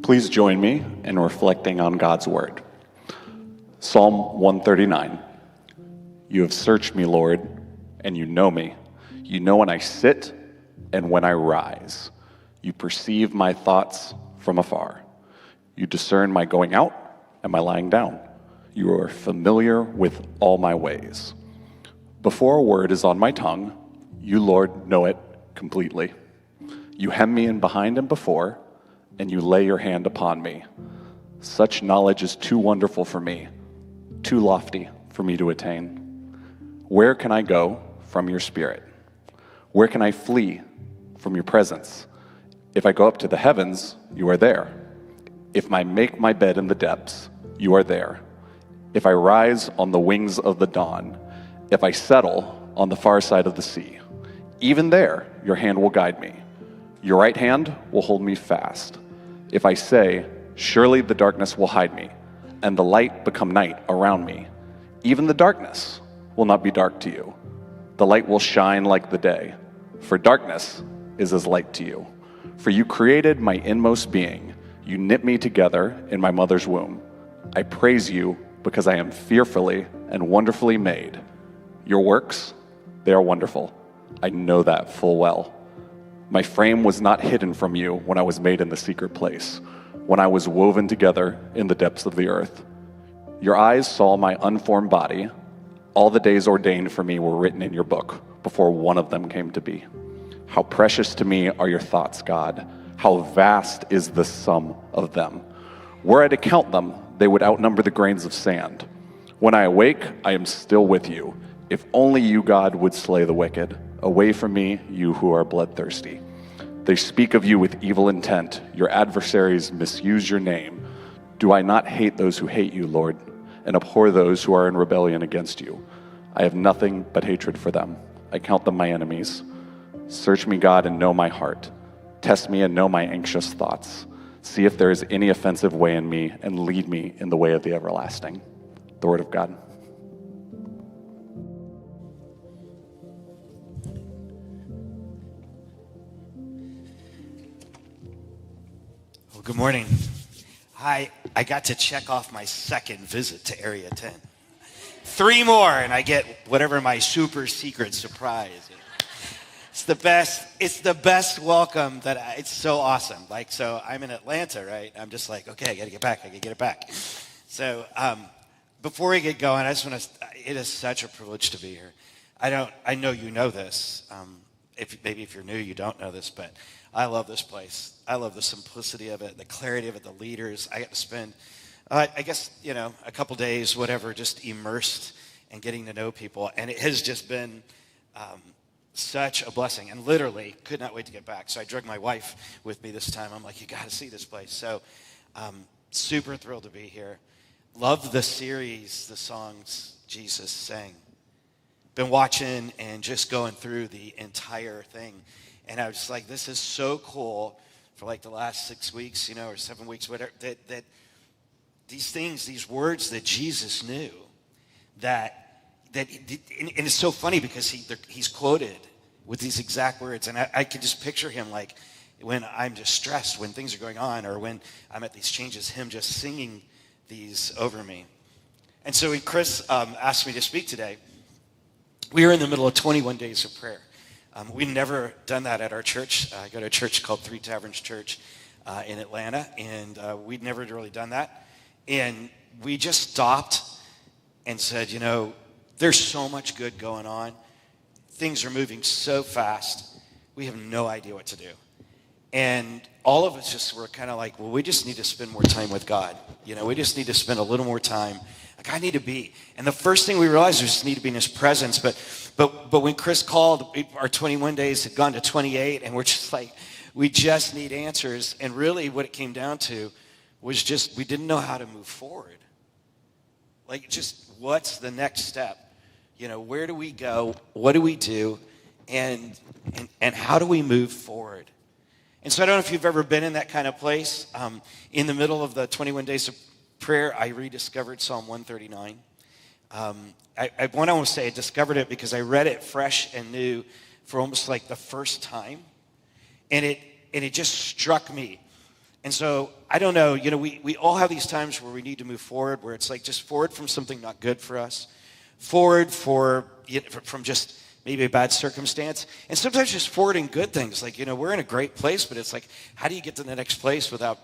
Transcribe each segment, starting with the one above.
Please join me in reflecting on God's word. Psalm 139. You have searched me, Lord, and you know me. You know when I sit and when I rise. You perceive my thoughts from afar. You discern my going out and my lying down. You are familiar with all my ways. Before a word is on my tongue, you, Lord, know it completely. You hem me in behind and before, and you lay your hand upon me. Such knowledge is too wonderful for me, too lofty for me to attain. Where can I go from your spirit? Where can I flee from your presence? If I go up to the heavens, you are there. If I make my bed in the depths, you are there. If I rise on the wings of the dawn, if I settle on the far side of the sea, even there your hand will guide me. Your right hand will hold me fast. If I say, surely the darkness will hide me, and the light become night around me, even the darkness will not be dark to you. The light will shine like the day, for darkness is as light to you. For you created my inmost being. You knit me together in my mother's womb. I praise you because I am fearfully and wonderfully made. Your works, they are wonderful. I know that full well. My frame was not hidden from you when I was made in the secret place, when I was woven together in the depths of the earth. Your eyes saw my unformed body. All the days ordained for me were written in your book before one of them came to be. How precious to me are your thoughts, God. How vast is the sum of them. Were I to count them, they would outnumber the grains of sand. When I awake, I am still with you. If only you, God, would slay the wicked. Away from me, you who are bloodthirsty. They speak of you with evil intent. Your adversaries misuse your name. Do I not hate those who hate you, Lord, and abhor those who are in rebellion against you? I have nothing but hatred for them. I count them my enemies. Search me, God, and know my heart. Test me and know my anxious thoughts. See if there is any offensive way in me, and lead me in the way of the everlasting. The word of God. Well, good morning. I got to check off my second visit to Area 10. 3 more, and I get whatever my super secret surprise is. It's the best welcome it's so awesome. So I'm in Atlanta, right? I'm just like, okay, I gotta get it back. So before we get going, I just want to, it is such a privilege to be here. I know you know this. If you're new, you don't know this, but I love this place. I love the simplicity of it, the clarity of it, the leaders. I got to spend, I guess, a couple days, whatever, just immersed and getting to know people. And it has just been such a blessing, and literally could not wait to get back. So I drug my wife with me this time. I'm like, you got to see this place. So super thrilled to be here. Love the series, the songs Jesus sang. Been watching and just going through the entire thing. And I was just like, this is so cool for the last 6 weeks, or 7 weeks, whatever, that these things, these words that Jesus knew, and it's so funny because he's quoted with these exact words. And I can just picture him when I'm just stressed, when things are going on, or when I'm at these changes, him just singing these over me. And so when Chris asked me to speak today, we were in the middle of 21 days of prayer. We'd never done that at our church. I go to a church called Three Taverns Church in Atlanta, and we'd never really done that. And we just stopped and said, there's so much good going on. Things are moving so fast. We have no idea what to do. And all of us just were kind of like, well, we just need to spend more time with God. We just need to spend a little more time. I need to be. And the first thing we realized, we just need to be in his presence. But when Chris called, our 21 days had gone to 28, and we're just like, we just need answers. And really what it came down to was just, we didn't know how to move forward. What's the next step? Where do we go? What do we do? And how do we move forward? And so I don't know if you've ever been in that kind of place. In the middle of the 21 days of prayer, I rediscovered Psalm 139. I want to say I discovered it because I read it fresh and new for almost the first time. And it just struck me And so, I don't know, we all have these times where we need to move forward, where it's like just forward from something not good for us, forward from just maybe a bad circumstance, and sometimes just forward in good things. Like, we're in a great place, but it's like, how do you get to the next place without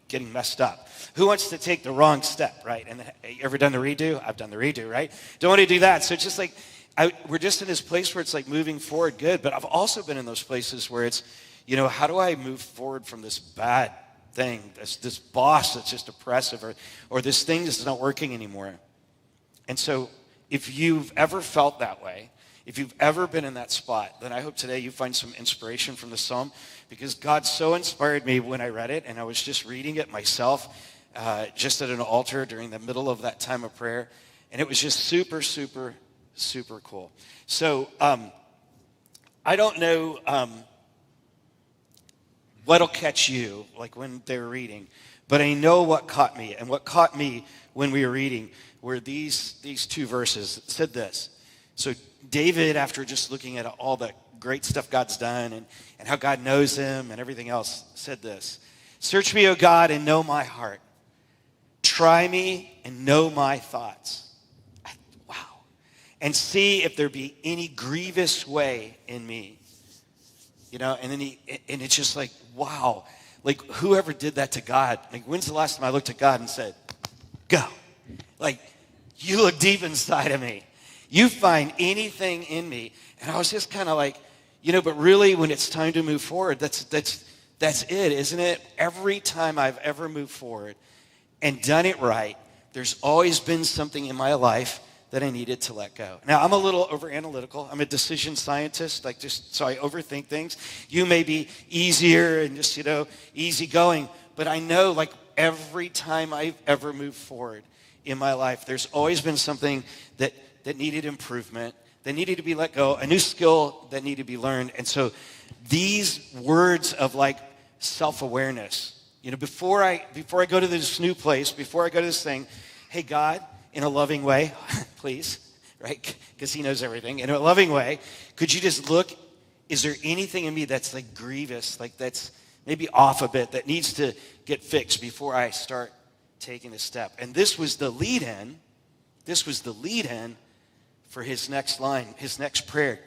getting messed up? Who wants to take the wrong step, right? And you ever done the redo? I've done the redo, right? Don't want to do that. So it's just like, we're just in this place where it's like moving forward good, but I've also been in those places where it's, how do I move forward from this bad thing, this boss that's just oppressive, or this thing that's not working anymore? And so if you've ever felt that way, if you've ever been in that spot, then I hope today you find some inspiration from the psalm, because God so inspired me when I read it, and I was just reading it myself, just at an altar during the middle of that time of prayer, and it was just super, super, super cool. So I don't know what'll catch you, like when they were reading, but I know what caught me, and what caught me when we were reading were these two verses. It said this. So David, after just looking at all the great stuff God's done and how God knows him and everything else, said this: "Search me, O God, and know my heart. Try me and know my thoughts." Wow. "And see if there be any grievous way in me." And then and it's just like, wow. Like, whoever did that to God, like, when's the last time I looked at God and said, go? Like, you look deep inside of me. You find anything in me. And I was just kind of like, but really when it's time to move forward, that's it, isn't it? Every time I've ever moved forward and done it right, there's always been something in my life that I needed to let go. Now, I'm a little over-analytical. I'm a decision scientist, so I overthink things. You may be easier and just, easygoing, but I know, like, every time I've ever moved forward in my life, there's always been something that needed improvement, that needed to be let go, a new skill that needed to be learned. And so these words of, like, self-awareness, before I go to this new place, before I go to this thing, hey, God, in a loving way, please, right? Because he knows everything. In a loving way, could you just look, is there anything in me that's like grievous, like that's maybe off a bit, that needs to get fixed before I start taking a step? And this was the lead-in for his next line, his next prayer,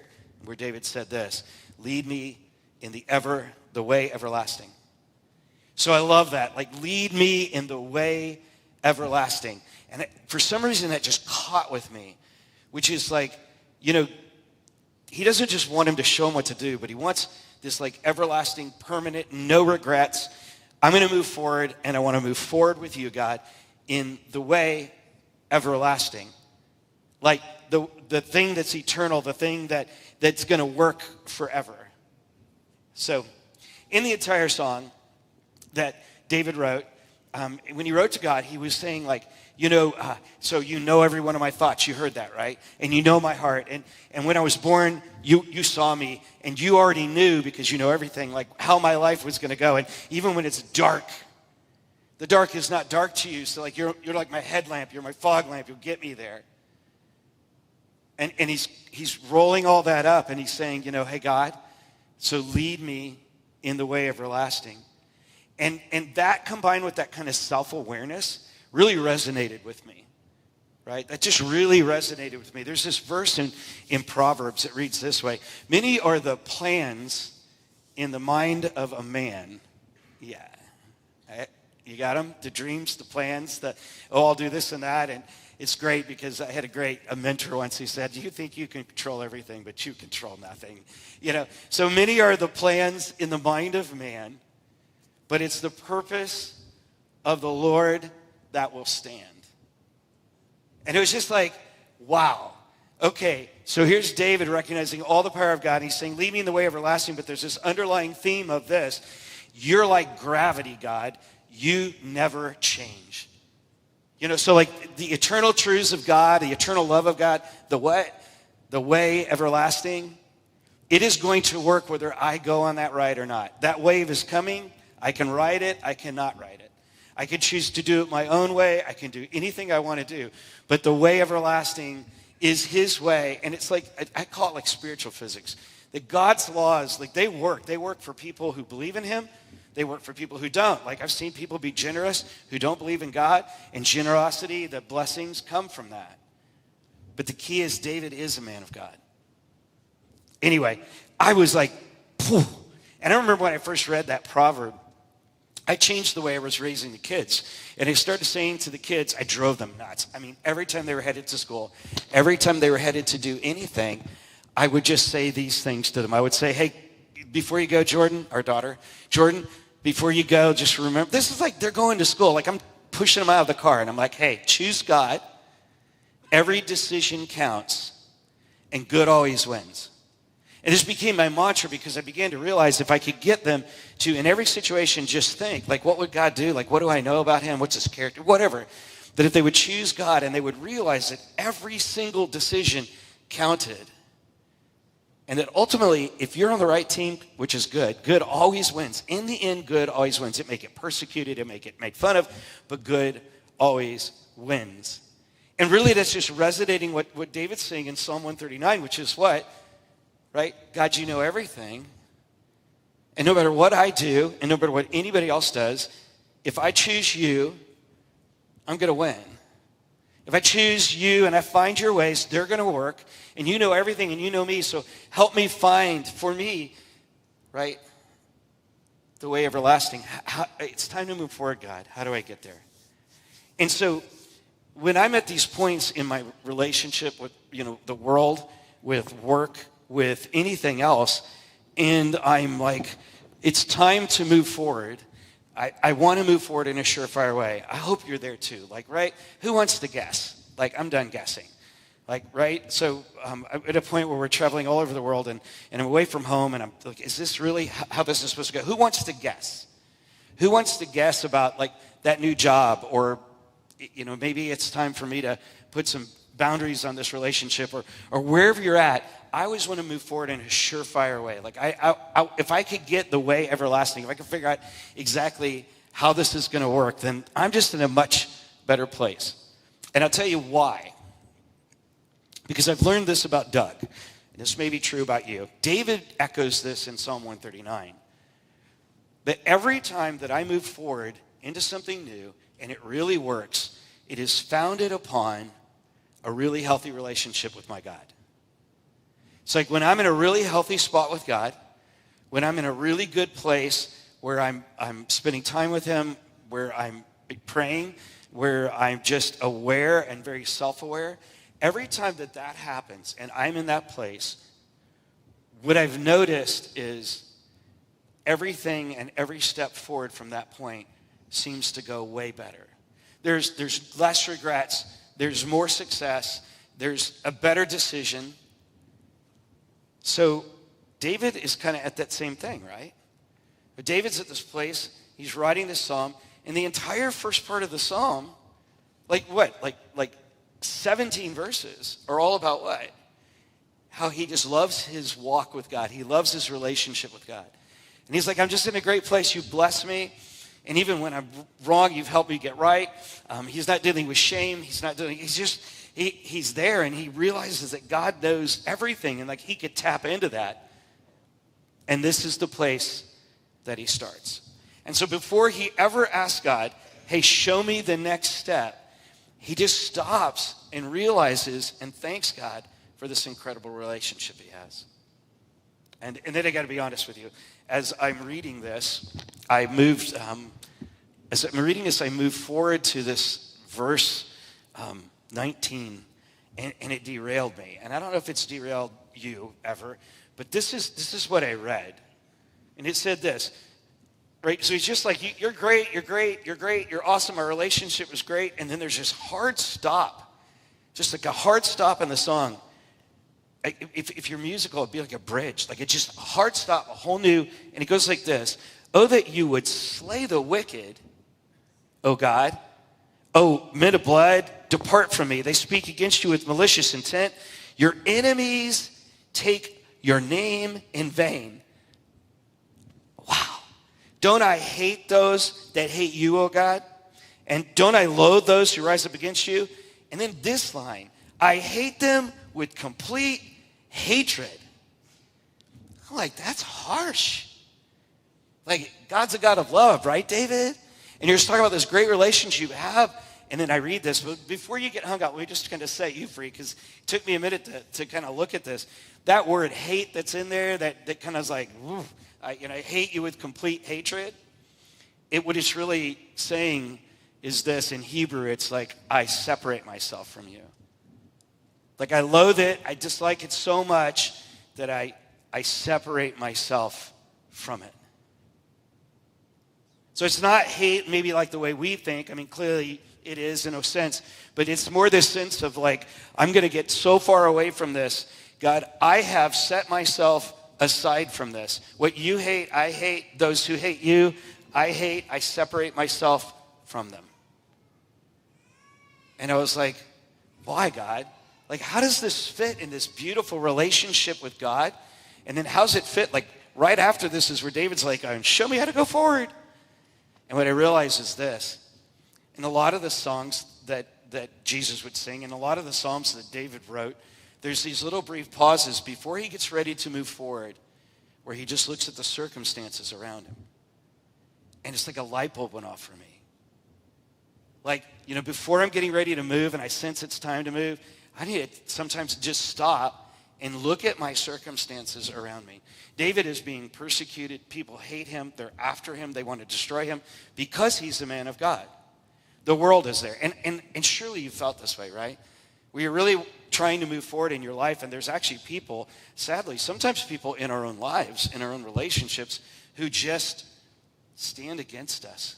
where David said this: "Lead me in the way everlasting." So I love that, like, lead me in the way everlasting. And for some reason, that just caught with me, which is like, he doesn't just want him to show him what to do, but he wants this, like, everlasting, permanent, no regrets. I'm going to move forward, and I want to move forward with you, God, in the way everlasting. Like the thing that's eternal, the thing that's going to work forever. So in the entire song that David wrote, when he wrote to God, he was saying, like, so you know every one of my thoughts. You heard that, right? And you know my heart. And when I was born, you saw me, and you already knew, because you know everything, like how my life was going to go. And even when it's dark, the dark is not dark to you. So, like, you're like my headlamp. You're my fog lamp. You'll get me there. And he's rolling all that up, and he's saying, hey, God, so lead me in the way everlasting. And that, combined with that kind of self-awareness, really resonated with me, right? That just really resonated with me. There's this verse in Proverbs that reads this way: "Many are the plans in the mind of a man." Yeah. You got them? The dreams, the plans, I'll do this and that. And it's great, because I had a mentor once who said, "You think you can control everything, but you control nothing." So many are the plans in the mind of man, but it's the purpose of the Lord that will stand. And it was just like, wow. Okay, so here's David recognizing all the power of God, and he's saying, lead me in the way everlasting, but there's this underlying theme of this: you're like gravity, God. You never change. So like the eternal truths of God, the eternal love of God, the way everlasting, it is going to work whether I go on that ride or not. That wave is coming. I can ride it. I cannot ride it. I can choose to do it my own way. I can do anything I want to do. But the way everlasting is his way. And it's like, I call it like spiritual physics. That God's laws, like, they work. They work for people who believe in him. They work for people who don't. Like I've seen people be generous who don't believe in God, and generosity, the blessings come from that. But the key is David is a man of God. Anyway, I was like, phew. And I remember when I first read that proverb, I changed the way I was raising the kids. And I started saying to the kids, I drove them nuts. I mean, every time they were headed to school, every time they were headed to do anything, I would just say these things to them. I would say, hey, before you go, Jordan, our daughter, Jordan, before you go, just remember, this is like they're going to school. Like I'm pushing them out of the car, and I'm like, hey, choose God. Every decision counts, and good always wins. And this became my mantra because I began to realize if I could get them to, in every situation, just think, like, what would God do? Like, what do I know about him? What's his character? Whatever. That if they would choose God and they would realize that every single decision counted. And that ultimately, if you're on the right team, which is good always wins. In the end, good always wins. It may get persecuted, it may get made fun of, but good always wins. And really, that's just resonating what David's saying in Psalm 139, which is what? Right? God, you know everything. And no matter what I do, and no matter what anybody else does, if I choose you, I'm going to win. If I choose you and I find your ways, they're going to work. And you know everything and you know me. So help me find for me, right, the way everlasting. It's time to move forward, God. How do I get there? And so when I'm at these points in my relationship with, the world, with work, with anything else, and I'm like, it's time to move forward. I want to move forward in a surefire way. I hope you're there too. Like, right? Who wants to guess? Like, I'm done guessing. Like, right? So I'm at a point where we're traveling all over the world, and I'm away from home, and I'm like, is this really how this is supposed to go? Who wants to guess? Who wants to guess about, like, that new job? Or, maybe it's time for me to put some boundaries on this relationship, or wherever you're at. I always want to move forward in a surefire way. Like if I could get the way everlasting, if I could figure out exactly how this is going to work, then I'm just in a much better place. And I'll tell you why. Because I've learned this about Doug. And this may be true about you. David echoes this in Psalm 139. That every time that I move forward into something new, and it really works, it is founded upon a really healthy relationship with my God. It's like when I'm in a really healthy spot with God, when I'm in a really good place where I'm spending time with him, where I'm praying, where I'm just aware and very self-aware, every time that happens and I'm in that place, what I've noticed is everything and every step forward from that point seems to go way better. There's less regrets, there's more success, there's a better decision. So David is kind of at that same thing, right? But David's at this place, he's writing this psalm, and the entire first part of the psalm, like 17 verses are all about what? How he just loves his walk with God. He loves his relationship with God. And he's like, I'm just in a great place. You bless me. And even when I'm wrong, you've helped me get right. He's not dealing with shame. He's there, and he realizes that God knows everything, and like he could tap into that. And this is the place that he starts. And so before he ever asks God, hey, show me the next step, he just stops and realizes and thanks God for this incredible relationship he has. And then I got to be honest with you. As I'm reading this, I moved forward to this verse 19, and it derailed me. And I don't know if it's derailed you ever, but this is what I read. And it said this, right? So he's just like, you're great, you're awesome, our relationship was great. And then there's this hard stop, just like a hard stop in the song. If you're musical, it'd be like a bridge. Like it's just a hard stop, a whole new, and it goes like this. Oh, that you would slay the wicked, O God. Oh, men of blood, depart from me. They speak against you with malicious intent. Your enemies take your name in vain. Wow. Don't I hate those that hate you, O God? And don't I loathe those who rise up against you? And then this line, I hate them with complete hatred. I'm like, that's harsh. Like, God's a God of love, right, David? And you're just talking about this great relationship you have. And then I read this, but before you get hung up, let me just kind of set you free, because it took me a minute to kind of look at this. That word hate that's in there, that kind of is like, I hate you with complete hatred. What it's really saying is this in Hebrew, it's like, I separate myself from you. Like, I loathe it, I dislike it so much that I separate myself from it. So it's not hate maybe like the way we think. I mean, clearly it is in a sense, but it's more this sense of like, I'm going to get so far away from this. God, I have set myself aside from this. What you hate, I hate. Those who hate you, I hate. I separate myself from them. And I was like, why, God? Like, how does this fit in this beautiful relationship with God? And then how's it fit? Like, right after this is where David's like, show me how to go forward. And what I realize is this. In a lot of the songs that Jesus would sing, and a lot of the psalms that David wrote, there's these little brief pauses before he gets ready to move forward where he just looks at the circumstances around him. And it's like a light bulb went off for me. Like, before I'm getting ready to move and I sense it's time to move, I need to sometimes just stop and look at my circumstances around me. David is being persecuted. People hate him. They're after him. They want to destroy him because he's the man of God. The world is there. And surely you felt this way, right? We are really trying to move forward in your life, and there's actually people, sadly, sometimes people in our own lives, in our own relationships, who just stand against us.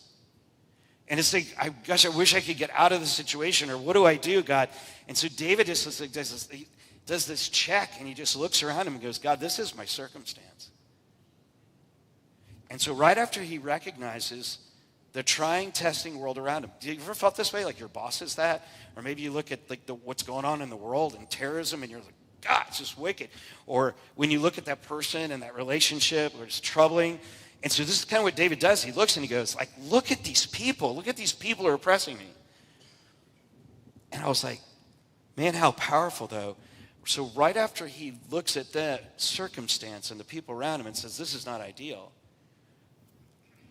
And it's like, I wish I could get out of the situation, or what do I do, God? And so David just does this check, and he just looks around him and goes, God, this is my circumstance. And so right after he recognizes the trying, testing world around him. Do you ever felt this way? Like your boss is that? Or maybe you look at like what's going on in the world and terrorism and you're like, God, it's just wicked. Or when you look at that person and that relationship where it's troubling. And so this is kind of what David does. He looks and he goes, like, look at these people. Look at these people who are oppressing me. And I was like, man, how powerful though. So right after he looks at that circumstance and the people around him and says, this is not ideal,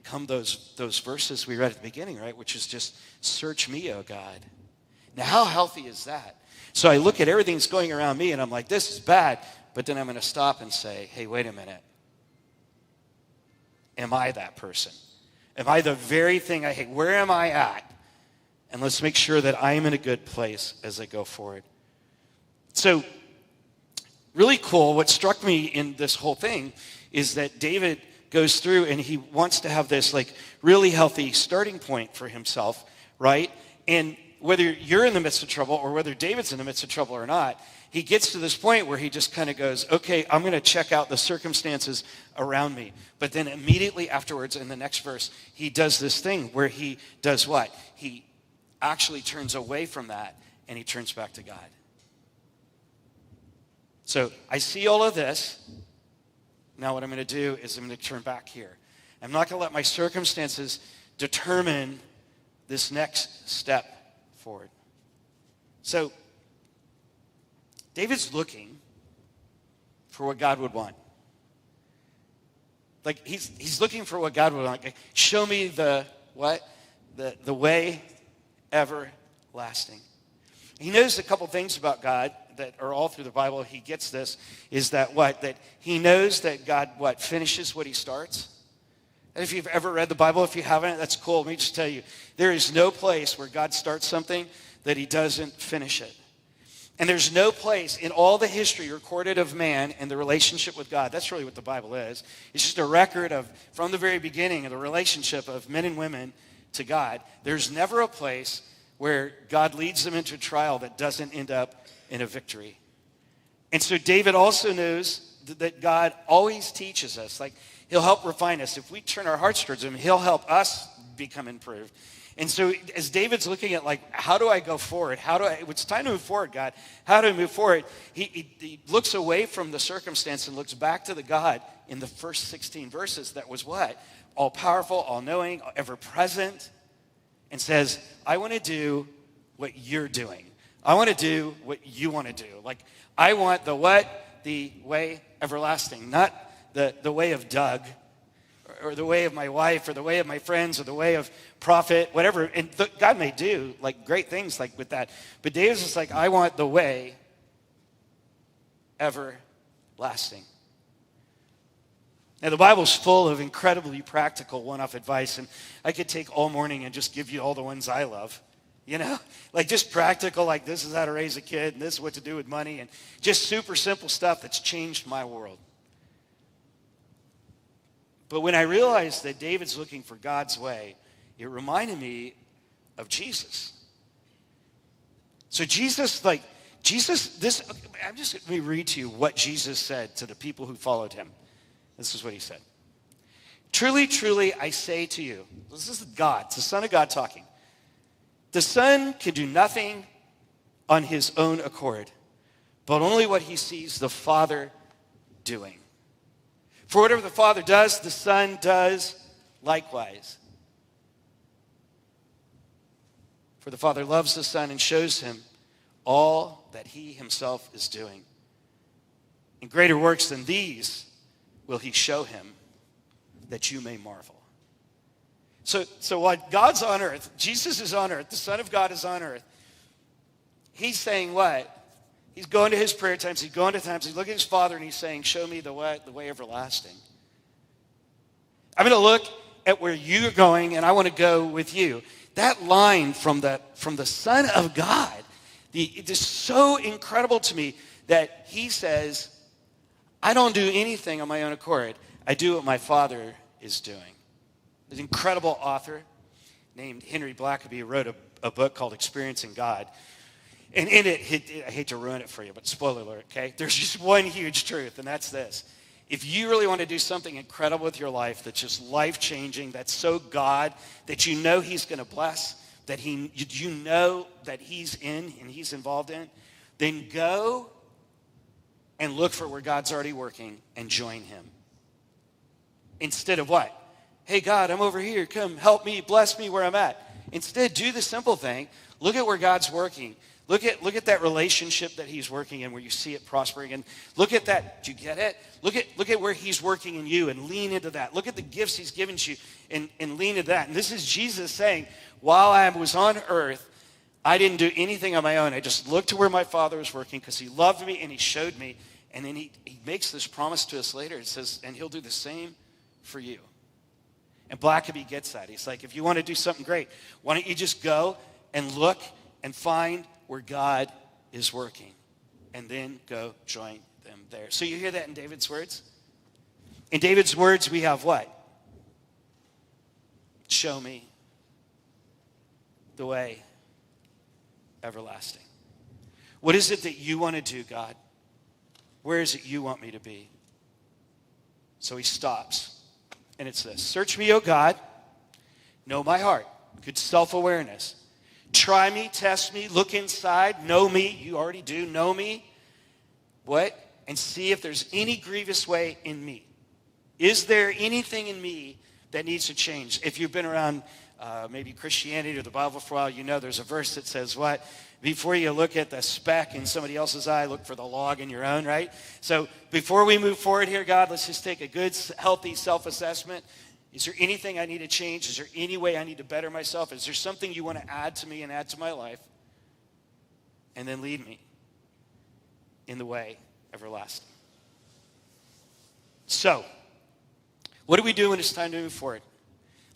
come those verses we read at the beginning, right? Which is just, search me, O God. Now, how healthy is that? So I look at everything that's going around me and I'm like, this is bad. But then I'm going to stop and say, hey, wait a minute. Am I that person? Am I the very thing I hate? Where am I at? And let's make sure that I am in a good place as I go forward. So, really cool. What struck me in this whole thing is that David goes through and he wants to have this like really healthy starting point for himself, right? And whether you're in the midst of trouble or whether David's in the midst of trouble or not, he gets to this point where he just kind of goes, okay, I'm going to check out the circumstances around me. But then immediately afterwards in the next verse, he does this thing where he does what? He actually turns away from that and he turns back to God. So I see all of this. Now what I'm going to do is I'm going to turn back here. I'm not going to let my circumstances determine this next step forward. So David's looking for what God would want. Like he's looking for what God would want. Like, show me the what? The way everlasting. He knows a couple things about God that are all through the Bible. He gets this, is that what? That he knows that God, what? Finishes what he starts. And if you've ever read the Bible, if you haven't, that's cool. Let me just tell you, there is no place where God starts something that he doesn't finish it. And there's no place in all the history recorded of man and the relationship with God. That's really what the Bible is. It's just a record of, from the very beginning, of the relationship of men and women to God. There's never a place where God leads them into a trial that doesn't end up in a victory. And so David also knows that God always teaches us. Like, he'll help refine us. If we turn our hearts towards him, he'll help us become improved. And so as David's looking at, like, how do I go forward? It's time to move forward, God. How do I move forward? He looks away from the circumstance and looks back to the God in the first 16 verses that was what? All-powerful, all-knowing, ever-present, and says, I want to do what you're doing. I want to do what you want to do. Like, I want the what? The way everlasting, not the way of Doug, or the way of my wife, or the way of my friends, or the way of prophet, whatever. And God may do like great things like with that. But David's just like, I want the way everlasting. Now, the Bible's full of incredibly practical one-off advice, and I could take all morning and just give you all the ones I love, you know? Like just practical, like this is how to raise a kid, and this is what to do with money, and just super simple stuff that's changed my world. But when I realized that David's looking for God's way, it reminded me of Jesus. So let me read to you what Jesus said to the people who followed him. This is what he said. Truly, truly, I say to you, this is God, it's the Son of God talking. The Son can do nothing on his own accord, but only what he sees the Father doing. For whatever the Father does, the Son does likewise. For the Father loves the Son and shows him all that he himself is doing. And greater works than these will he show him, that you may marvel. So while God's on earth, Jesus is on earth, the Son of God is on earth, he's saying what? He's going to his prayer times, he's going to times, he's looking at his Father and he's saying, show me the way everlasting. I'm going to look at where you're going and I want to go with you. That line from the Son of God, it is so incredible to me that he says, I don't do anything on my own accord. I do what my Father is doing. There's an incredible author named Henry Blackaby wrote a book called Experiencing God. And in it, I hate to ruin it for you, but spoiler alert, okay? There's just one huge truth, and that's this. If you really want to do something incredible with your life that's just life-changing, that's so God, that you know he's going to bless, that you know that he's in and he's involved in, then go and look for where God's already working and join him. Instead of what? Hey, God, I'm over here. Come help me, bless me where I'm at. Instead, do the simple thing. Look at where God's working. Look at that relationship that he's working in where you see it prospering. And look at that. Do you get it? Look at where he's working in you and lean into that. Look at the gifts he's given to you and lean into that. And this is Jesus saying, while I was on earth, I didn't do anything on my own. I just looked to where my Father was working because he loved me and he showed me. And then he makes this promise to us later. It says, and he'll do the same for you. And Blackaby gets that. He's like, if you want to do something great, why don't you just go and look and find where God is working, and then go join them there. So you hear that in David's words? In David's words, we have what? Show me the way everlasting. What is it that you want to do, God? Where is it you want me to be? So he stops, and it's this. Search me, O God, know my heart. Good self-awareness. Try me, test me, look inside, know me. You already do, know me. What? And see if there's any grievous way in me. Is there anything in me that needs to change? If you've been around maybe Christianity or the Bible for a while, you know there's a verse that says what? Before you look at the speck in somebody else's eye, look for the log in your own, right? So before we move forward here, God, let's just take a good, healthy self-assessment. Is there anything I need to change? Is there any way I need to better myself? Is there something you want to add to me and add to my life? And then lead me in the way everlasting. So, what do we do when it's time to move forward?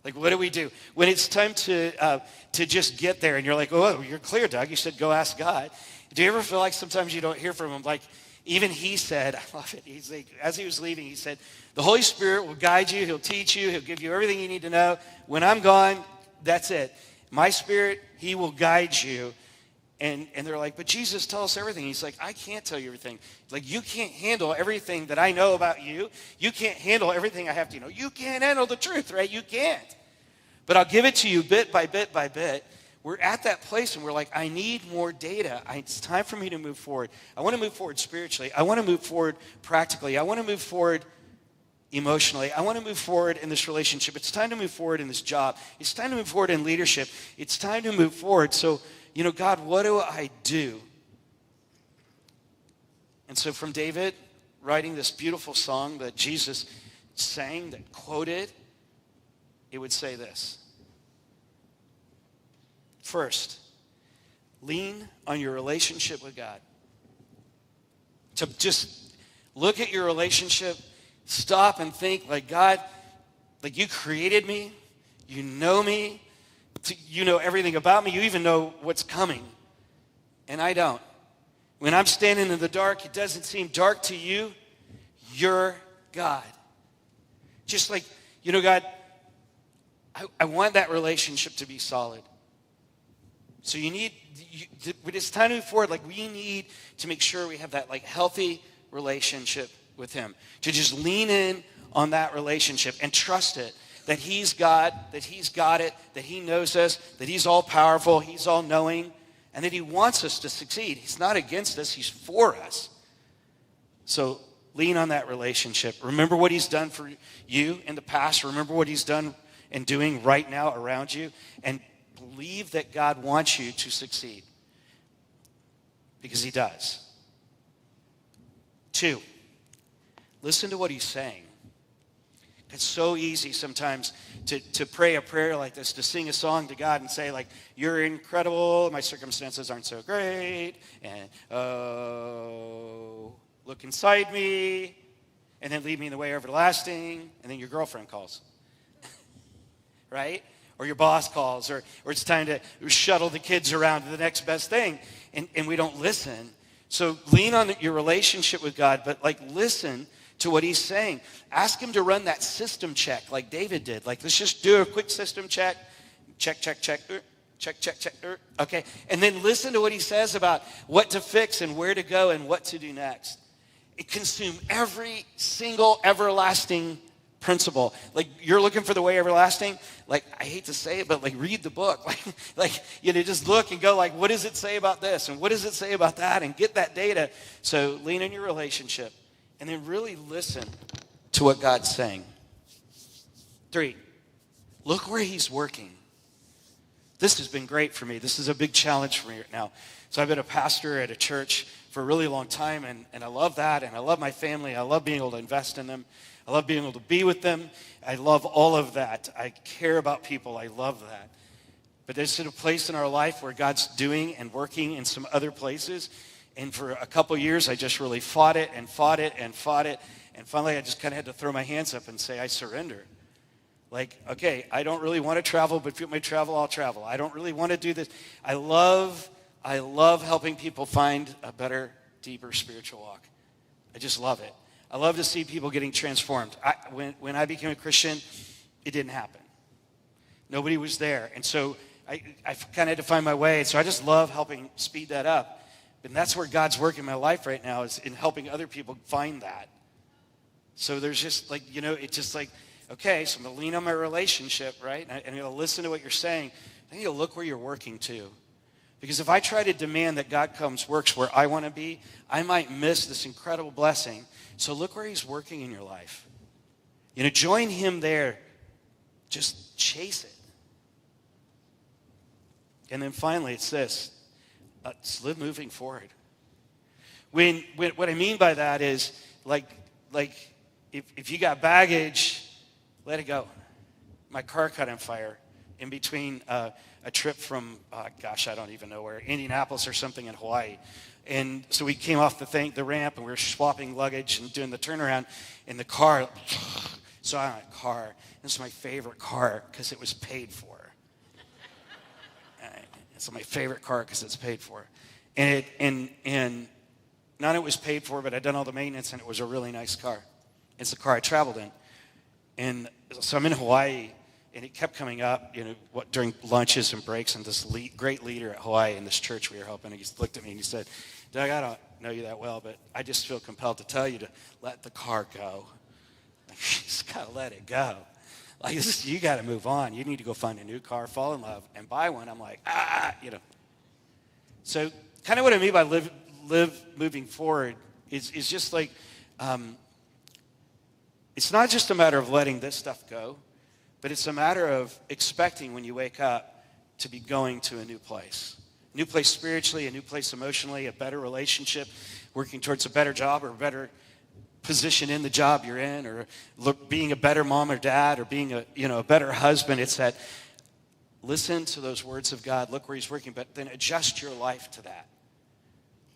Like, what do we do? When it's time to just get there and you're like, oh, you're clear, Doug. You said go ask God. Do you ever feel like sometimes you don't hear from him? Like, even he said, I love it, he's like, as he was leaving, he said, the Holy Spirit will guide you, he'll teach you, he'll give you everything you need to know. When I'm gone, that's it. My Spirit, he will guide you. And they're like, but Jesus, tell us everything. He's like, I can't tell you everything. Like, you can't handle everything that I know about you. You can't handle everything I have to know. You can't handle the truth, right? You can't. But I'll give it to you bit by bit by bit. We're at that place and we're like, I need more data. It's time for me to move forward. I want to move forward spiritually. I want to move forward practically. I want to move forward emotionally. I want to move forward in this relationship. It's time to move forward in this job. It's time to move forward in leadership. It's time to move forward. So, God, what do I do? And so from David, writing this beautiful song that Jesus sang that quoted, it would say this. First, lean on your relationship with God. To just look at your relationship, stop and think, like, God, like, you created me, you know me, you know everything about me, you even know what's coming, and I don't. When I'm standing in the dark, it doesn't seem dark to you. You're God. Just like, God, I want that relationship to be solid. So when it's time to move forward, like, we need to make sure we have that, like, healthy relationship with him. To just lean in on that relationship and trust it. That he's God, that he's got it, that he knows us, that he's all powerful, he's all knowing, and that he wants us to succeed. He's not against us, he's for us. So lean on that relationship. Remember what he's done for you in the past. Remember what he's done and doing right now around you. And believe that God wants you to succeed. Because he does. 2, listen to what he's saying. It's so easy sometimes to pray a prayer like this, to sing a song to God and say, like, you're incredible, my circumstances aren't so great, and look inside me, and then lead me in the way everlasting, and then your girlfriend calls, right? Or your boss calls, or it's time to shuttle the kids around to the next best thing, and we don't listen. So lean on your relationship with God, but, like, listen to what he's saying. Ask him to run that system check like David did. Like, let's just do a quick system check. Check, check, check. Check, check, check. Okay. And then listen to what he says about what to fix and where to go and what to do next. It consumes every single everlasting principle. Like, you're looking for the way everlasting. Like, I hate to say it, but, like, read the book. Just look and go, like, what does it say about this? And what does it say about that? And get that data. So lean on your relationship. And then really listen to what God's saying. 3, look where he's working. This has been great for me. This is a big challenge for me right now. So I've been a pastor at a church for a really long time, and I love that, and I love my family. I love being able to invest in them. I love being able to be with them. I love all of that. I care about people. I love that. But there's a place in our life where God's doing and working in some other places. And for a couple years, I just really fought it. And finally, I just kind of had to throw my hands up and say, I surrender. Like, okay, I don't really want to travel, but if you want me to travel, I'll travel. I don't really want to do this. I love helping people find a better, deeper spiritual walk. I just love it. I love to see people getting transformed. When I became a Christian, it didn't happen. Nobody was there. And so I kind of had to find my way. So I just love helping speed that up. And that's where God's work in my life right now, is in helping other people find that. So there's just, like, it's just like, okay, so I'm going to lean on my relationship, right? And I'm going to listen to what you're saying. I need to look where you're working too. Because if I try to demand that God works where I want to be, I might miss this incredible blessing. So look where he's working in your life. Join him there. Just chase it. And then finally, it's this. Let's live moving forward. When what I mean by that is, like if you got baggage, let it go. My car caught on fire in between a trip from, I don't even know where, Indianapolis or something in Hawaii. And so we came off the ramp, and we were swapping luggage and doing the turnaround in the car. So I had a car. This is my favorite car because it was paid for. It's my favorite car because it's paid for. And not only it was paid for, but I'd done all the maintenance, and it was a really nice car. It's the car I traveled in. And so I'm in Hawaii, and it kept coming up, during lunches and breaks, and this great leader at Hawaii in this church we were helping, he looked at me and he said, Doug, I don't know you that well, but I just feel compelled to tell you to let the car go. You just got to let it go. Like, you got to move on. You need to go find a new car, fall in love, and buy one. I'm like, So kind of what I mean by live moving forward is just like, it's not just a matter of letting this stuff go, but it's a matter of expecting when you wake up to be going to a new place. A new place spiritually, a new place emotionally, a better relationship, working towards a better job or a better position in the job you're in, or being a better mom or dad, or being a better husband. It's that listen to those words of God, look where he's working, but then adjust your life to that.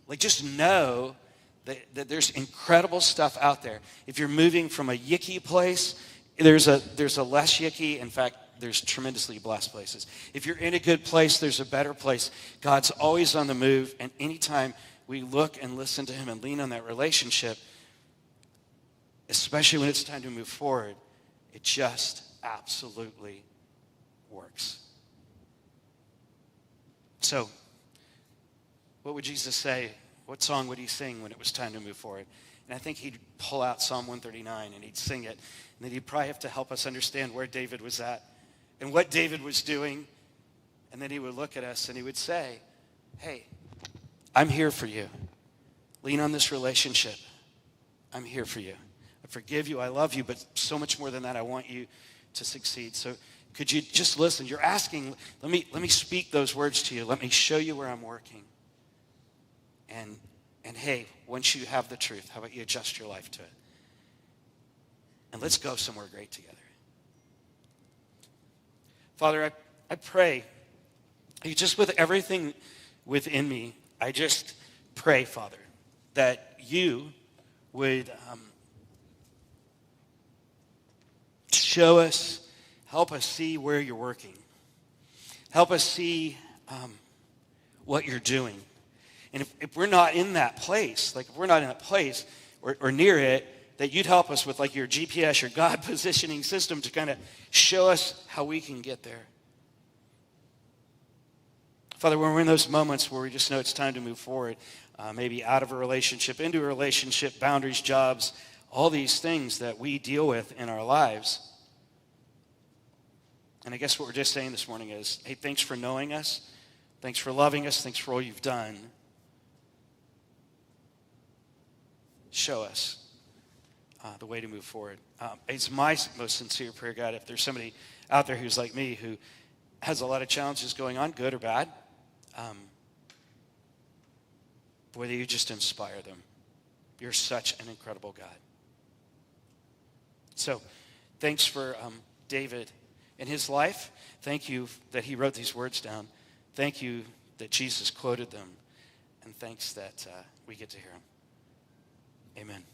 Like, just know that there's incredible stuff out there. If you're moving from a yicky place, there's a less yicky. In fact, there's tremendously blessed places. If you're in a good place, there's a better place. God's always on the move, and anytime we look and listen to him and lean on that relationship, especially when it's time to move forward, it just absolutely works. So, what would Jesus say? What song would he sing when it was time to move forward? And I think he'd pull out Psalm 139 and he'd sing it. And then he'd probably have to help us understand where David was at and what David was doing. And then he would look at us and he would say, hey, I'm here for you. Lean on this relationship. I'm here for you. I forgive you. I love you. But so much more than that, I want you to succeed. So could you just listen? You're asking, let me speak those words to you. Let me show you where I'm working. And hey, once you have the truth, how about you adjust your life to it? And let's go somewhere great together. Father, I pray, just with everything within me, I just pray, Father, that you would show us, help us see where you're working. Help us see what you're doing. And if we're not in that place, like if we're not in that place or near it, that you'd help us with like your GPS, your God positioning system to kind of show us how we can get there. Father, when we're in those moments where we just know it's time to move forward, maybe out of a relationship, into a relationship, boundaries, jobs, all these things that we deal with in our lives. And I guess what we're just saying this morning is, hey, thanks for knowing us. Thanks for loving us. Thanks for all you've done. Show us the way to move forward. It's my most sincere prayer, God, if there's somebody out there who's like me, who has a lot of challenges going on, good or bad, boy, that you just inspire them. You're such an incredible God. So, thanks for David and his life. Thank you that he wrote these words down. Thank you that Jesus quoted them. And thanks that we get to hear them. Amen.